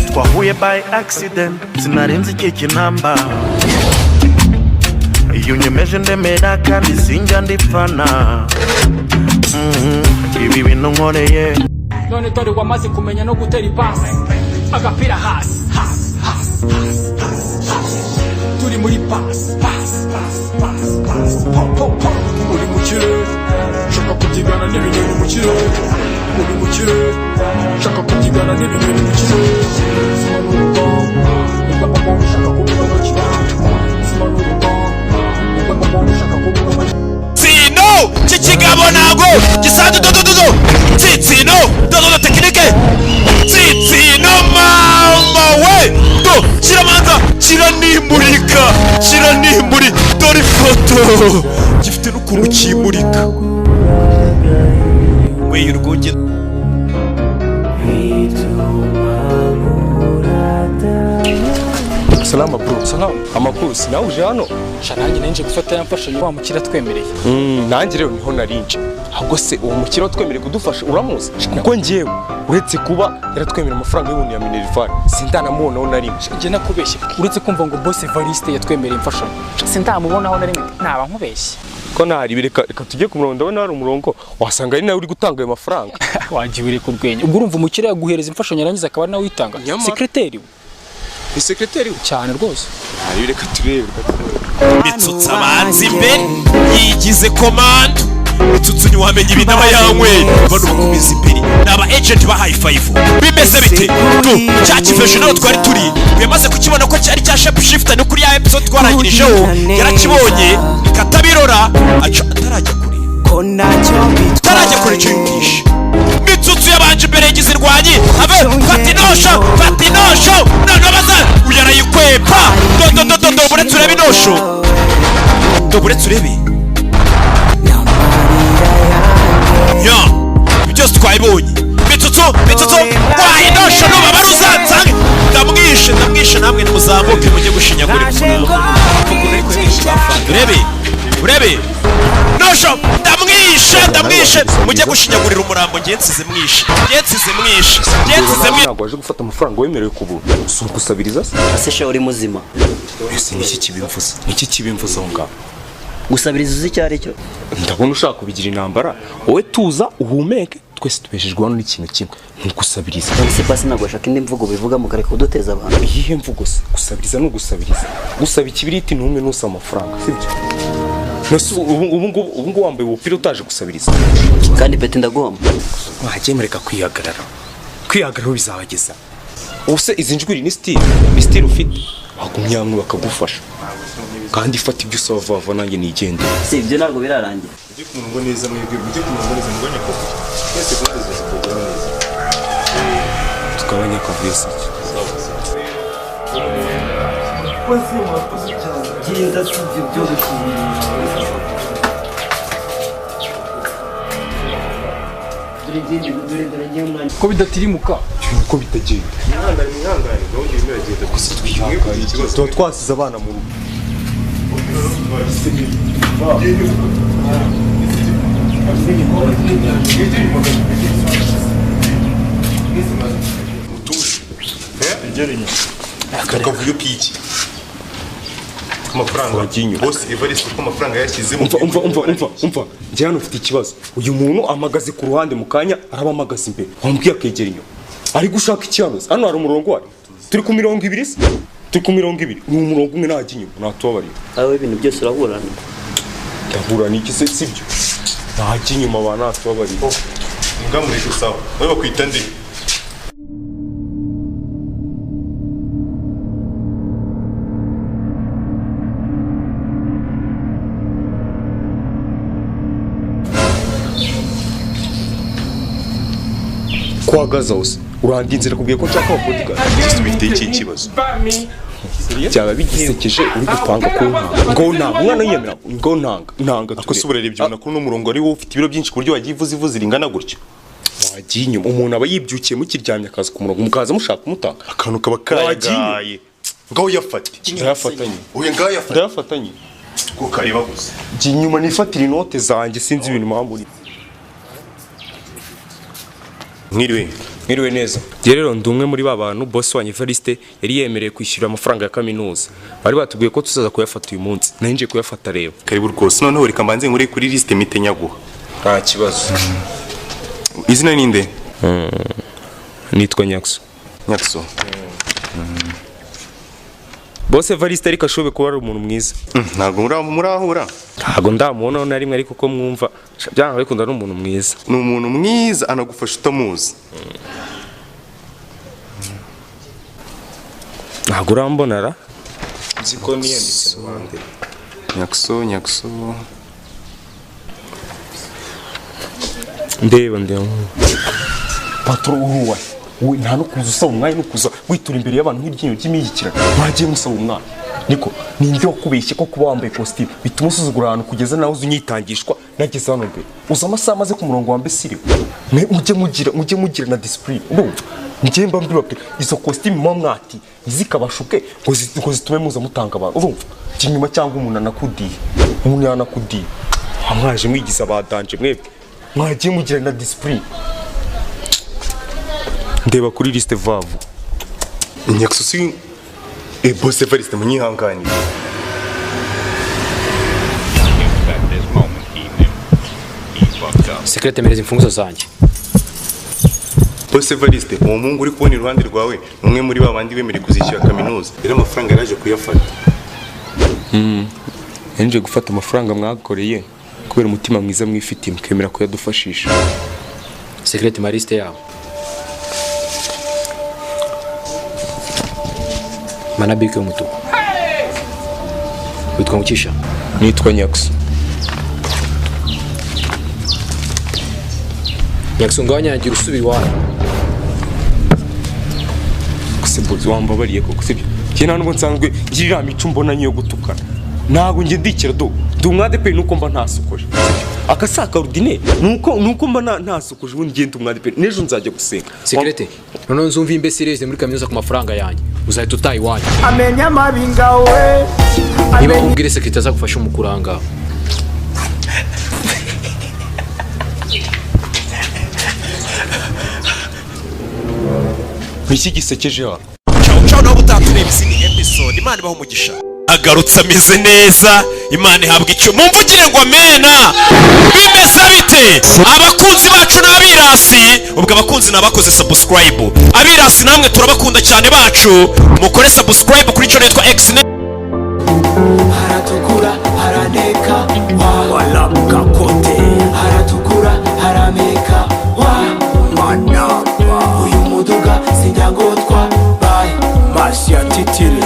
Twahuye by accident sinarenze iki namba iyo nyemeje ndemera kandi sinjya ndipfana ibi bintu nkoreye none dore wamaze kumenya no gutera ipasi agapira hasi turi muri pasi uri mu kirere shaka kubyigana n'ibinyoni mu kirere uri mu kirere shaka kubyigana n'ibinyoni mu kirere Tsino chikigabo nago gisadu dodododo tsino dododo tekinike tsino mama we to chiramanza chiranimuri dore foto gifite n'ukuntu kimurika we y'urwunge Salama bro, salama. Amakusi nawe uje hano? Shanange nenje gufata yamfasha wa mukira twemereye. Nanjye rero niho narinje. Ahubwo se uwo mukira twemereye kudufasha uramuzi? Kuko ngiyewe uretse kuba yaratwemerera amafaranga y'ubuntu ya Minerval. Sindanamubona aho narimwe. Nje nakubeshye. Uretse kumva ngo boss Evariste yatwemereye imfashanyo. Sindamubona aho narimwe. Naba nkubeshye. Ko nahari bireka tujye ku murongo ndabona hari umurongo wasanga ari nawe uri gutanga ayo mafaranga. Wagiye ku rwenya. Ubwo urumva umukira yaguhereza imfashanyo yarangiza akaba nawe witanga. Secretary ni secretary cyane rwose. Ari bireka turebe. Mitsutsa abanzi imbere yigize command mitsutsu nyuwamenye ibinaba yankwe bano bakomeza imbere naba agent ba high five bimeze bite tu cyakifeshe naho twari turi yamaze kukibona ko cyari cya shape shifter no kuri ya episode twarangirijeho yarakibonye katabirora aca atarajya kuri ko nacyo bitarajya kuri cyingisha mitsutsu yabanje imbere yigize irwanyi ave fatinosho none baza uyarayikwepa do buretse urebe inosho do buretse urebe ya byose twayibonye mitsutsu wayi nosho nuba baruzansange ndamwishe namwe nimuzamuke mujye gushinyagura urebe nosho ndamwishe mujye gushinyagurira umurambo ngensize mwishe ntabwo waje gufata amafaranga wemerewe kubura si ugusabiriza ase sha uri muzima ese niki kibimvuza aho ngaho gusabiriza uzi icyo ari cyo ndabona ushaka kubigira intambara wowe tuza uhumeke twese tubeshejwe hano n'ikintu kimwe ni ugusabiriza ese pasi ntabwo ashaka indi mvugo bivuga mu kareka kuduteza abantu iyihe mvugo se gusabiriza no gusabiriza gusaba ikibiriti ntume nusa amafaranga sibyo ubu ngubu wambaye ubupira utaje gusabiriza kandi peti ndagomba mwagiye mureka kwihagararaho bizabageza ubuse izi njwiri ni style ufite wagumya hamwe bakagufasha kandi ifata ibyo usaba vuba nanjye nigendera si ibyo ntabwo birarangira ujye ku murongo neza mubonye ko twese kubaza kugura neza tukabanya kavese genda sibyo byo gusubira ko bidatirimuka ko bitagenda mwihangane gahunda irimo iragenda gusa twihangane tuba twasize abana mu rugo akavuyo k'iki amafaranga waginyo bose Evariste ko amafaranga yashyizemo umva njye hano ufite ikibazo uyu muntu amagaze ku ruhande mu kanya araba amagaze imbere wambwiye akegera inyuma ari gushaka ikibazo hano hari umurongo wari turi ku 200 se turi ku 200 ni umurongo umwe ntajya inyuma natubabarira aho ibintu byose uraburana ndahura n'iki se sibyo ntajya inyuma ba natubabarira ngamureke sawa wowe bakwita ndi kwagaza hose urandinzira kubwiye ko nshaka bodyguard bifite iki kibazo byaba bigisekeje uri gupanga ko ngo ntanga umwana yiyemera ngo ntanga akosuburere ibyo nakuru n'umurongo ari wo ufite ibiro byinshi ku buryo wagiye ivuze ringana gutyo wagiye inyuma umuntu aba yibyukiye mukiryamye akaza ku murongo mukaza mushaka kumutanga akantu kaba kayagaye ngaho yafate ndayafatanye ko kareba gusa jya inyuma nifatira inote zanjye sinzi ibintu mpamvu mwiriwe Mwiriwe neza. Njye rero ndi umwe muri ba bantu boss wa Evariste yari yemereye kwishyura amafaranga ya kaminuza. Bari batubwiye ko tuzaza kuyafata uyu munsi. Nanje kuyafata rero. Karibu rwose noneho reka mbanze ngure kuri liste mite nyaguha. Nta kibazo. Izina ninde? Nitwa Nyakso. Nyakso. Boss Evariste ariko ashobe kuba ari umuntu mwiza. Ntago murahura. Ntago ndamubona na rimwe ariko ko mwumva byanga ariko ndari umuntu mwiza. Ni umuntu mwiza anagufasha utamuzi. Ntago urambonara? Ziko niyanditse mu bandi. Nyakso. Ndeba. Patro uruwa. We nta no kuza usaba umwanya no kuza witura imbere y'abantu nk'iryinyo ry'imiyikira. Mwagiye musaba umwanya. Niko ninde wakubeshye ko kuba wambaye costume bituma usuzugura ahantu kugeza nawe unyitangishwa nageze hano mbere. Uza amasaha maze ku murongo wa mbesire. Mujye mugira na discipline. Urumva? Njye mba mbibabwe izo costume mwati izikabashuke ngo zitume muza mutanga abantu. Urumva? Kinyuma cyangwa umuntu anakudiye. Umuntu yanakudiye. Amwaje mwigiza badanje mwebwe. Mwagiye mugira na discipline. Ndeba kuri liste vavu. Nyakso si boss Evariste munyihangani. Secret mereza imfunguzo zanjye. Boss Evariste uwo mungu uri kubona iruhande rwawe umwe muri babandi bemere kuzishyura kaminuza. Rero amafaranga yaraje kuyafata. Nje gufata amafaranga mwakoreye kubera umutima mwiza mwifitiye mukemera ko yadufashisha. Secret mariste yawe. Manabike y'umutuku. Witwa Mukisha? Nitwa Nyakso. Nyakso ngawanyangira usubira iwawe. Kusembuzi wambabariye koko sibyo. Nje nta nubwo nsanzwe ngirira mico mbona nyo gutukana. Nago nje ndikira do umwade pe nuko mba ntasukoje. Akasaka ordine nuko mba ntasukoje ubundi ngende umwade pe nejo nzajya gusenga. Secret none nzumva imbesireze muri kaminuza ku mafaranga yanjye. Uzahita utayi wanyu. amenya mabinga we Niba ubwire secret azagufasha umukuranga. Biki gisekeje ha. Ciao no butatureba izindi episode Imana ibaho umugisha. Agarutse ameze neza Imana ihabwa icyo mumvugire ngo amena. Bimeze bite abakunzi bacu n'abirasi ubwo abakunzi nabakoze subscribe abirasi namwe turabakunda cyane bacu mukore subscribe kuri channel yitwa X haratukura haraneka wala mukakote haratukura harameka wa uyu muduga sinjya ngotwa bye Marcia Titile